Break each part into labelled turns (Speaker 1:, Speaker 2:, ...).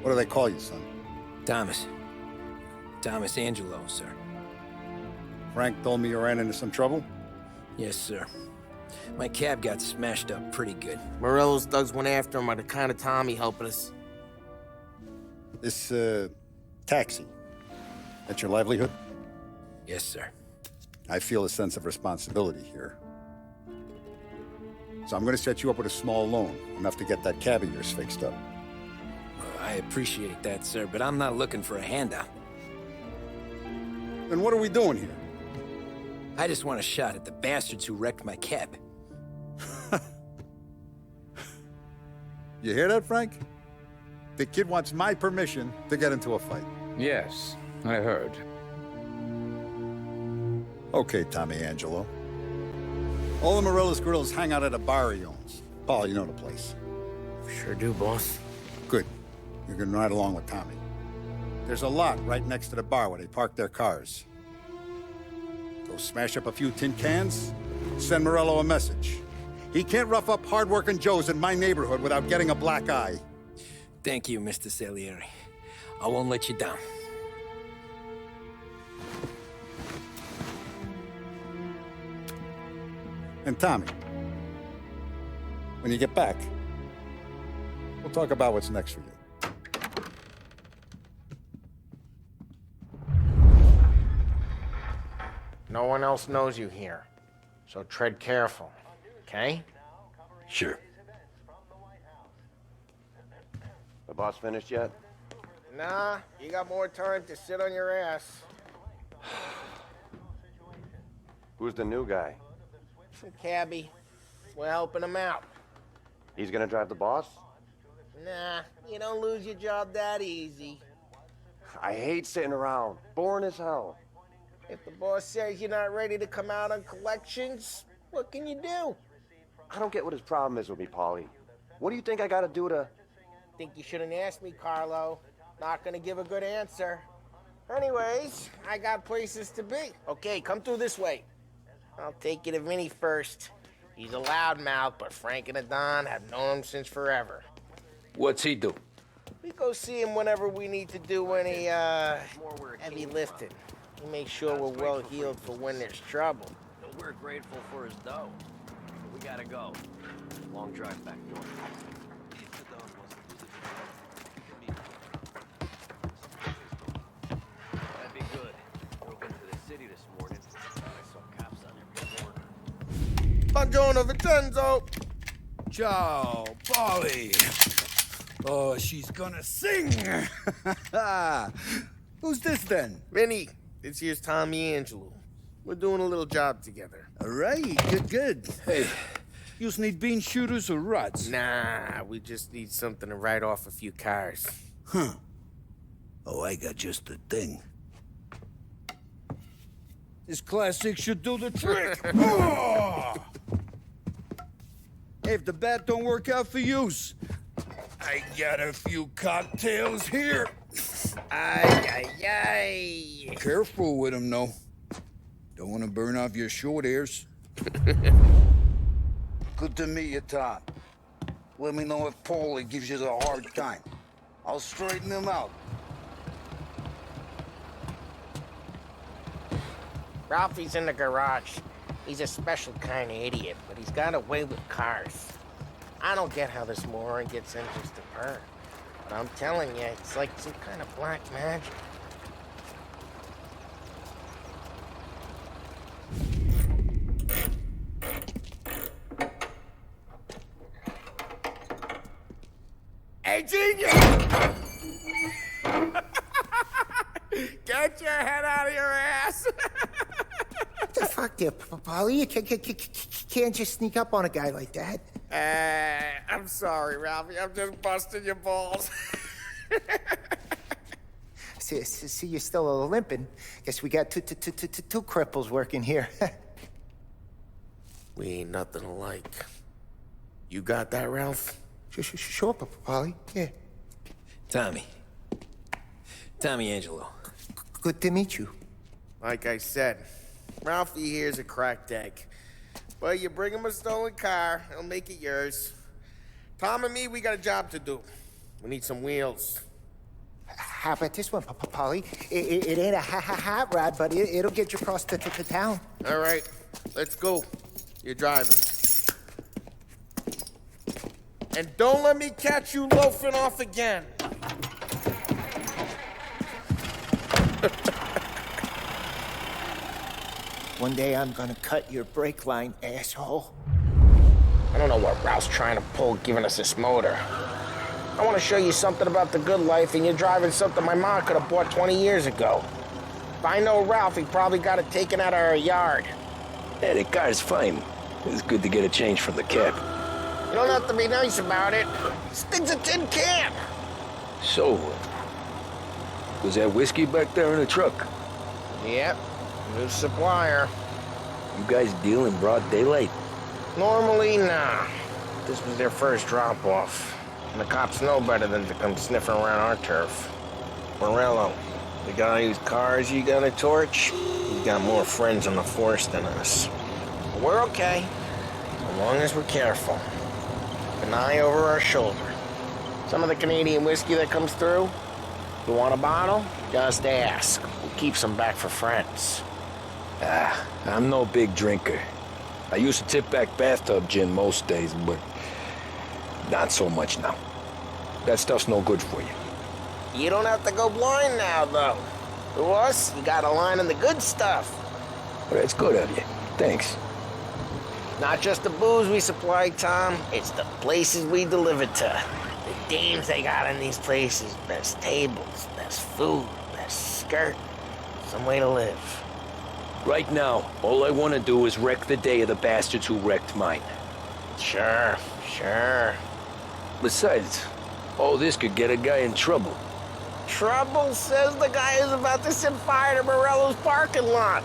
Speaker 1: What do they call you, son?
Speaker 2: Thomas. Thomas Angelo, sir.
Speaker 1: Frank told me you ran into some trouble?
Speaker 2: Yes, sir. My cab got smashed up pretty good.
Speaker 3: Morello's thugs went after him by the kind of Tommy helping us.
Speaker 1: This, taxi. That's your livelihood?
Speaker 2: Yes, sir.
Speaker 1: I feel a sense of responsibility here. So I'm gonna set you up with a small loan, enough to get that cab of yours fixed up.
Speaker 2: I appreciate that, sir, but I'm not looking for a handout.
Speaker 1: Then what are we doing here?
Speaker 2: I just want a shot at the bastards who wrecked my cab.
Speaker 1: You hear that, Frank? The kid wants my permission to get into a fight.
Speaker 4: Yes, I heard.
Speaker 1: Okay, Tommy Angelo. All the Morello's girls hang out at a bar he owns. Paul, you know the place.
Speaker 3: Sure do, boss.
Speaker 1: Good. You can ride along with Tommy. There's a lot right next to the bar where they park their cars. Go smash up a few tin cans, send Morello a message. He can't rough up hard-working Joes in my neighborhood without getting a black eye.
Speaker 2: Thank you, Mr. Salieri. I won't let you down.
Speaker 1: And Tommy, when you get back, we'll talk about what's next for you.
Speaker 3: No one else knows you here, so tread careful, okay?
Speaker 2: Sure.
Speaker 5: The boss finished yet?
Speaker 3: Nah, you got more time to sit on your ass.
Speaker 5: Who's the new guy?
Speaker 3: Some cabbie. We're helping him out.
Speaker 5: He's gonna drive the boss?
Speaker 3: Nah, you don't lose your job that easy.
Speaker 5: I hate sitting around. Boring as hell.
Speaker 3: If the boss says you're not ready to come out on collections, what can you do?
Speaker 5: I don't get what his problem is with me, Paulie. What do you think I gotta do to...
Speaker 3: Think you shouldn't ask me, Carlo. Not gonna give a good answer. Anyways, I got places to be. Okay, come through this way. I'll take you to Vinny first. He's a loudmouth, but Frank and Adon have known him since forever.
Speaker 4: What's he do?
Speaker 3: We go see him whenever we need to do any, heavy lifting. He makes sure we're well healed for when there's trouble.
Speaker 6: We're grateful for his dough. But we gotta go. Long drive back north. That'd be good. Broke into the city this morning. I saw cops on every corner.
Speaker 3: Buongiorno, Vincenzo!
Speaker 7: Ciao, Polly. Oh, she's gonna sing. Who's this then?
Speaker 3: Vinny, this here's Tommy Angelo. We're doing a little job together.
Speaker 7: All right, good. Hey, you need bean shooters or rods?
Speaker 3: Nah, we just need something to write off a few cars.
Speaker 7: Huh. Oh, I got just the thing. This classic should do the trick. Oh! Hey, if the bat don't work out for use, I got a few cocktails here.
Speaker 3: Ay.
Speaker 7: Careful with them, though. Don't want to burn off your short hairs. Good to meet you, Tom. Let me know if Paulie gives you a hard time. I'll straighten him out.
Speaker 3: Ralphie's in the garage. He's a special kind of idiot, but he's got a way with cars. I don't get how this moron gets engines to burn. But I'm telling you, it's like some kind of black magic. Hey, genius! Get your head out of your ass!
Speaker 8: What the fuck there, Paulie? You can't just sneak up on a guy like that.
Speaker 3: I'm sorry, Ralphie. I'm just busting your balls.
Speaker 8: See, you're still limping. Guess we got two cripples working here.
Speaker 3: We ain't nothing alike. You got that, Ralph?
Speaker 8: Sure, Paulie. Yeah.
Speaker 2: Tommy Angelo.
Speaker 8: Good to meet you.
Speaker 3: Like I said, Ralphie here's a cracked egg. But you bring him a stolen car, he'll make it yours. Tom and me, we got a job to do. We need some wheels.
Speaker 8: How about this one, Polly? It ain't a hot rod, but it'll get you across to town.
Speaker 3: All right, let's go. You're driving. And don't let me catch you loafing off again.
Speaker 8: One day I'm gonna cut your brake line, asshole.
Speaker 3: I don't know what Ralph's trying to pull giving us this motor. I want to show you something about the good life, and you're driving something my mom could have bought 20 years ago. If I know Ralph, he probably got it taken out of our yard.
Speaker 2: Yeah, the car's fine. It's good to get a change from the cab.
Speaker 3: You don't have to be nice about it. This thing's a tin can.
Speaker 2: So, was that whiskey back there in the truck?
Speaker 3: Yep, new supplier.
Speaker 2: You guys deal in broad daylight?
Speaker 3: Normally, nah. This was their first drop-off. And the cops know better than to come sniffing around our turf. Morello, the guy whose cars you got a torch, he's got more friends on the force than us. But we're okay, as long as we're careful. Keep an eye over our shoulder. Some of the Canadian whiskey that comes through, you want a bottle? Just ask. We'll keep some back for friends.
Speaker 2: I'm no big drinker. I used to tip back bathtub gin most days, but not so much now. That stuff's no good for you.
Speaker 3: You don't have to go blind now, though. To us, you got a line on the good stuff.
Speaker 2: Well, that's good of you. Thanks.
Speaker 3: Not just the booze we supply, Tom. It's the places we deliver to. The dames they got in these places. Best tables, best food, best skirt. Some way to live.
Speaker 2: Right now, all I want to do is wreck the day of the bastards who wrecked mine.
Speaker 3: Sure.
Speaker 2: Besides, all this could get a guy in trouble.
Speaker 3: Trouble, says the guy who's about to set fire to Morello's parking lot.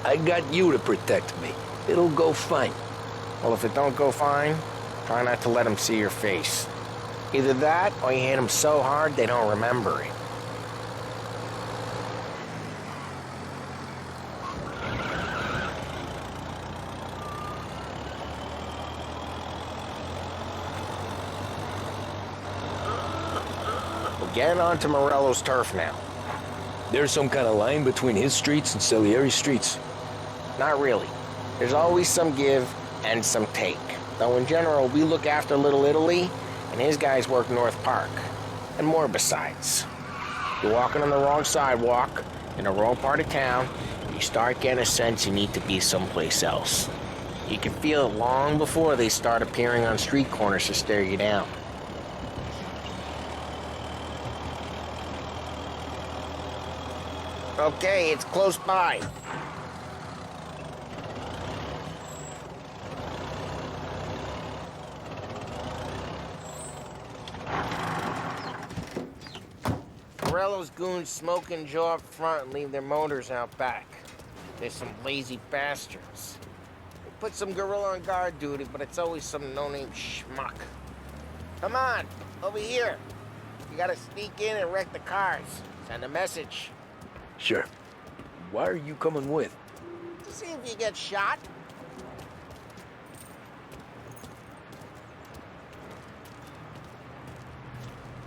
Speaker 2: I got you to protect me. It'll go fine.
Speaker 3: Well, if it don't go fine, try not to let them see your face. Either that, or you hit them so hard they don't remember it. We're getting onto Morello's turf now.
Speaker 2: There's some kind of line between his streets and Salieri's streets.
Speaker 3: Not really. There's always some give and some take. Though in general, we look after Little Italy, and his guys work North Park. And more besides. You're walking on the wrong sidewalk, in the wrong part of town, and you start getting a sense you need to be someplace else. You can feel it long before they start appearing on street corners to stare you down. Okay, it's close by. Morello's goons smoke and jaw up front and leave their motors out back. They're some lazy bastards. They put some gorilla on guard duty, but it's always some no-name schmuck. Come on, over here. You gotta sneak in and wreck the cars. Send a message.
Speaker 2: Sure. Why are you coming with?
Speaker 3: To see if you get shot.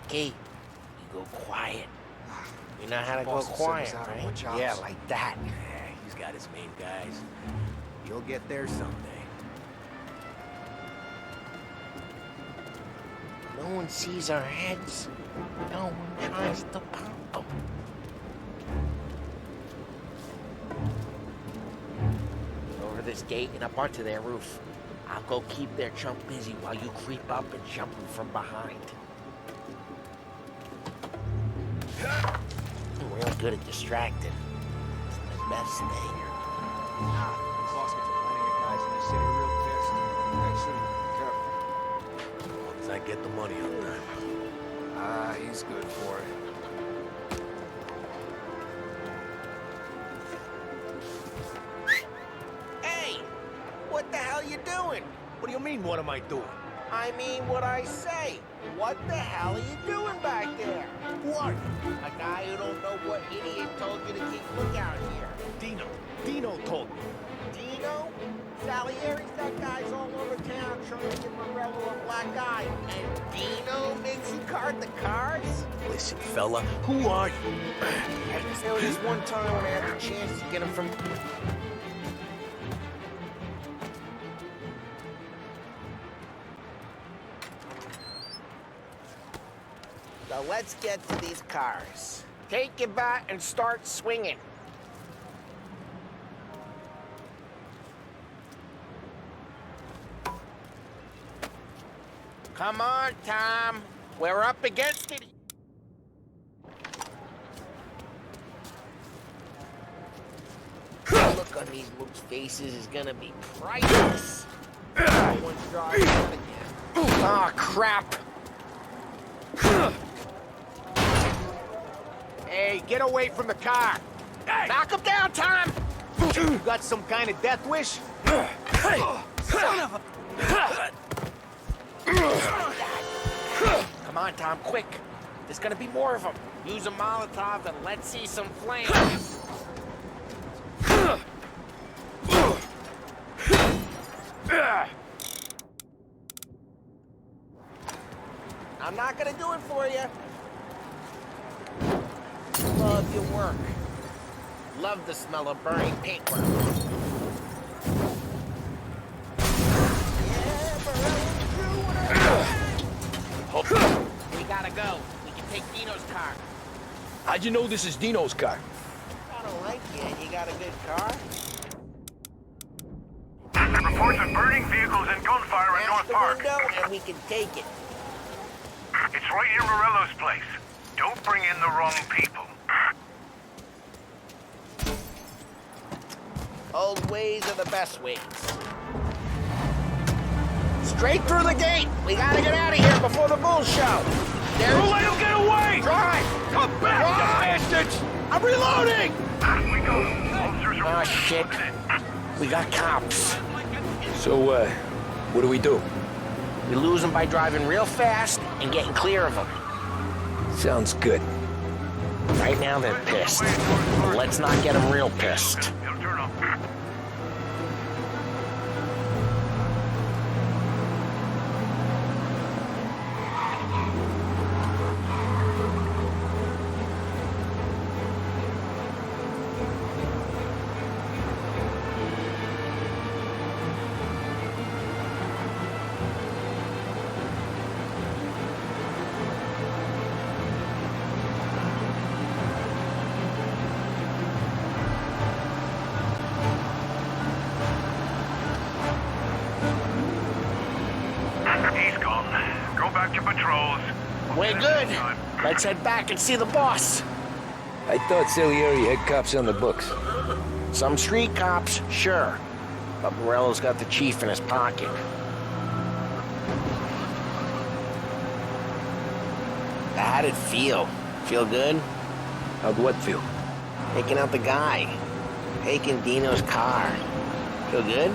Speaker 3: Okay, you go quiet. You know how to go quiet, right?
Speaker 9: Yeah, like that. Yeah, he's got his main guys. You'll get there someday.
Speaker 3: No one sees our heads. No one tries to pop them. Over this gate and up onto their roof. I'll go keep their chump busy while you creep up and jump them from behind. I'm real good at distracting. It's the best thing.
Speaker 9: Boss gets plenty of guys in the city real pissed. Actually, careful. As long as I get the money on that. Ah, he's good for it.
Speaker 3: Hey! What the hell you doing?
Speaker 9: What do you mean, what am I doing?
Speaker 3: I mean what I say. What the hell are you doing back there?
Speaker 9: What?
Speaker 3: A guy who don't know what idiot told you to keep lookout here.
Speaker 9: Dino told me.
Speaker 3: Dino? Salieri's got guys all over town trying to give Morello a black eye, and Dino makes you card the cards?
Speaker 9: Listen, fella, who are you?
Speaker 3: There was this one time when I had the chance to get him from... So let's get to these cars. Take your bat and start swinging. Come on, Tom. We're up against it. The look on these mooks' faces is gonna be priceless. One drive out again. Oh, crap.
Speaker 9: Hey, get away from the car!
Speaker 3: Hey. Knock him down, Tom!
Speaker 9: You got some kind of death wish? Son of a...
Speaker 3: Come on, Tom, quick. There's gonna be more of them. Use a Molotov and let's see some flames. I'm not gonna do it for you. Love your work. Love the smell of burning paintwork. We gotta go. We can take Dino's car.
Speaker 2: How'd you know this is Dino's car?
Speaker 3: I don't like you. You got a good car?
Speaker 10: Reports of burning vehicles and gunfire in North
Speaker 3: the
Speaker 10: Park.
Speaker 3: window and we can take it.
Speaker 10: It's right near Morello's place. Don't bring in the wrong people.
Speaker 3: Old ways are the best ways. Straight through the gate. We gotta get out of here before the bulls show.
Speaker 10: Don't let him get away!
Speaker 3: Drive!
Speaker 10: Come back,
Speaker 3: Drive!
Speaker 10: you bastards!
Speaker 3: I'm reloading!
Speaker 10: We go. Officers are
Speaker 3: Oh, shit. We got cops.
Speaker 2: So, what do we do?
Speaker 3: We lose them by driving real fast and getting clear of them.
Speaker 2: Sounds good.
Speaker 3: Right now they're pissed. But let's not get them real pissed.
Speaker 10: He'll turn off. He's gone. Go back to patrols.
Speaker 3: We're good. Let's head back and see the boss.
Speaker 2: I thought Salieri had cops on the books.
Speaker 3: Some street cops, sure. But Morello's got the chief in his pocket. How'd it feel? Feel good?
Speaker 2: How'd what feel?
Speaker 3: Taking out the guy. Taking Dino's car. Feel good?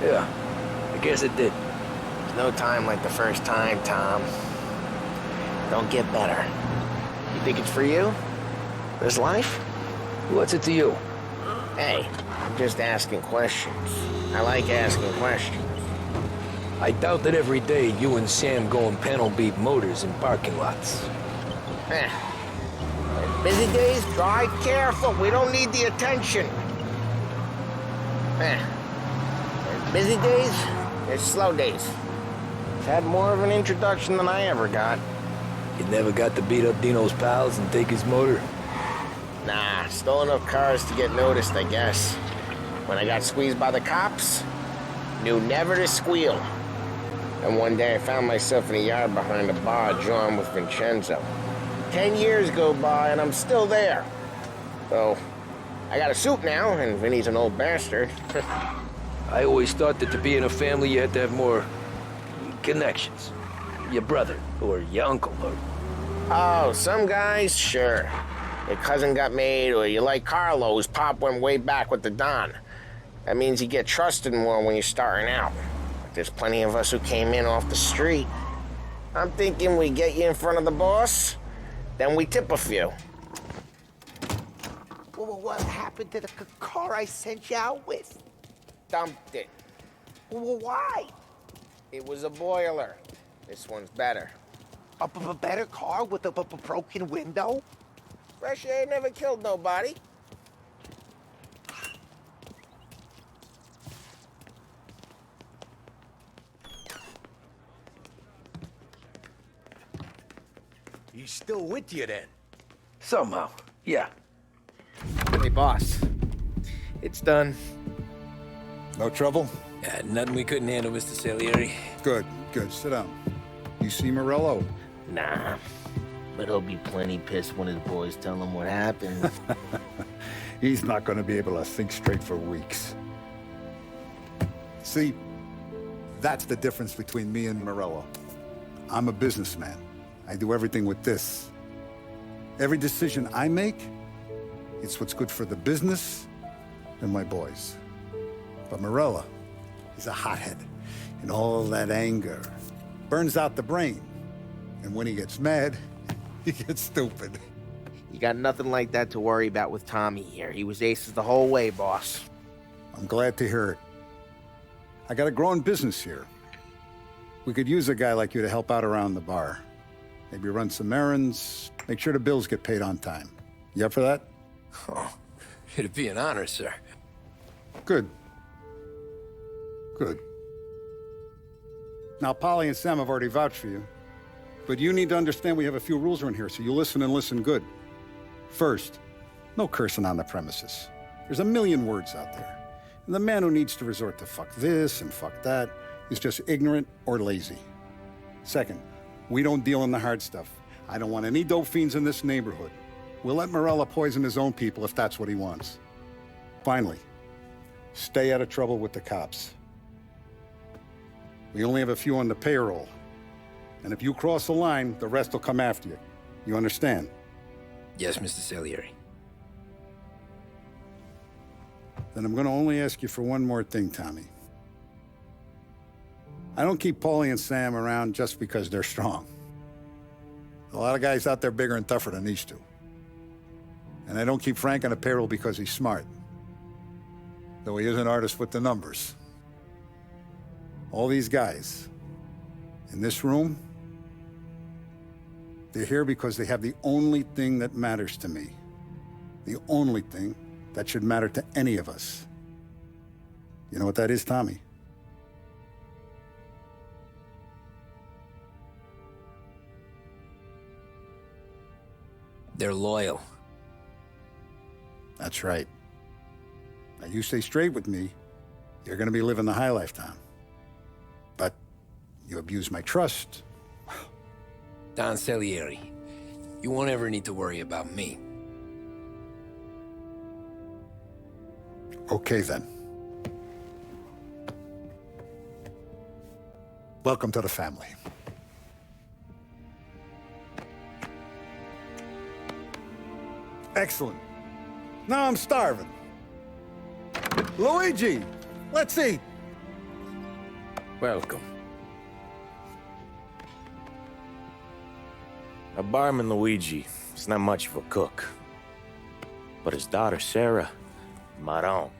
Speaker 2: Yeah, I guess it did.
Speaker 3: There's no time like the first time, Tom. Don't get better. You think it's for you? This life?
Speaker 2: What's it to you?
Speaker 3: Hey, I'm just asking questions. I like asking questions.
Speaker 2: I doubt that every day you and Sam go and panel beat motors in parking lots.
Speaker 3: Eh. Busy days, drive careful. We don't need the attention. Busy days, there's slow days. It's had more of an introduction than I ever got.
Speaker 2: You never got to beat up Dino's pals and take his motor?
Speaker 3: Nah, stole enough cars to get noticed, I guess. When I got squeezed by the cops, knew never to squeal. And one day I found myself in a yard behind a bar drawn with Vincenzo. 10 years go by and I'm still there. So, I got a suit now, and Vinny's an old bastard.
Speaker 2: I always thought that to be in a family you had to have more connections. Your brother, or your uncle, or...
Speaker 3: Oh, some guys, sure. Your cousin got made, or you like Carlo's pop went way back with the Don. That means you get trusted more when you're starting out. There's plenty of us who came in off the street. I'm thinking we get you in front of the boss, then we tip a few.
Speaker 8: Well, what happened to the car I sent you out with?
Speaker 3: Dumped it.
Speaker 8: Well, why?
Speaker 3: It was a boiler. This one's better.
Speaker 8: A better car with a broken window?
Speaker 3: Fresh air never killed nobody.
Speaker 9: He's still with you then?
Speaker 2: Somehow, yeah.
Speaker 3: Hey, boss. It's done.
Speaker 1: No trouble?
Speaker 2: Nothing we couldn't handle, Mr. Salieri.
Speaker 1: Good, good. Sit down. You see Morello?
Speaker 3: Nah. But he'll be plenty pissed when his boys tell him what happened.
Speaker 1: He's not going to be able to think straight for weeks. See, that's the difference between me and Morello. I'm a businessman. I do everything with this. Every decision I make, it's what's good for the business and my boys. But Morello, he's a hothead. And all that anger burns out the brain. And when he gets mad, he gets stupid.
Speaker 3: You got nothing like that to worry about with Tommy here. He was aces the whole way, boss.
Speaker 1: I'm glad to hear it. I got a growing business here. We could use a guy like you to help out around the bar. Maybe run some errands, make sure the bills get paid on time. You up for that?
Speaker 2: Oh, it'd be an honor, sir.
Speaker 1: Good. Good. Now, Polly and Sam have already vouched for you. But you need to understand we have a few rules around here, so you listen and listen good. First, no cursing on the premises. There's a million words out there. And the man who needs to resort to fuck this and fuck that is just ignorant or lazy. Second, we don't deal in the hard stuff. I don't want any dope fiends in this neighborhood. We'll let Morella poison his own people if that's what he wants. Finally, stay out of trouble with the cops. We only have a few on the payroll. And if you cross the line, the rest will come after you. You understand?
Speaker 2: Yes, Mr. Salieri.
Speaker 1: Then I'm going to only ask you for one more thing, Tommy. I don't keep Paulie and Sam around just because they're strong. A lot of guys out there bigger and tougher than these two. And I don't keep Frank on the payroll because he's smart. Though he is an artist with the numbers. All these guys in this room, they're here because they have the only thing that matters to me. The only thing that should matter to any of us. You know what that is, Tommy?
Speaker 2: They're loyal.
Speaker 1: That's right. Now, you stay straight with me, you're gonna be living the high life, Tom. But you abuse my trust.
Speaker 2: Don Salieri, you won't ever need to worry about me.
Speaker 1: Okay, then. Welcome to the family. Excellent. Now I'm starving. Luigi, let's eat.
Speaker 2: Welcome.
Speaker 11: A barman Luigi is not much of a cook. But his daughter, Sarah, Maron.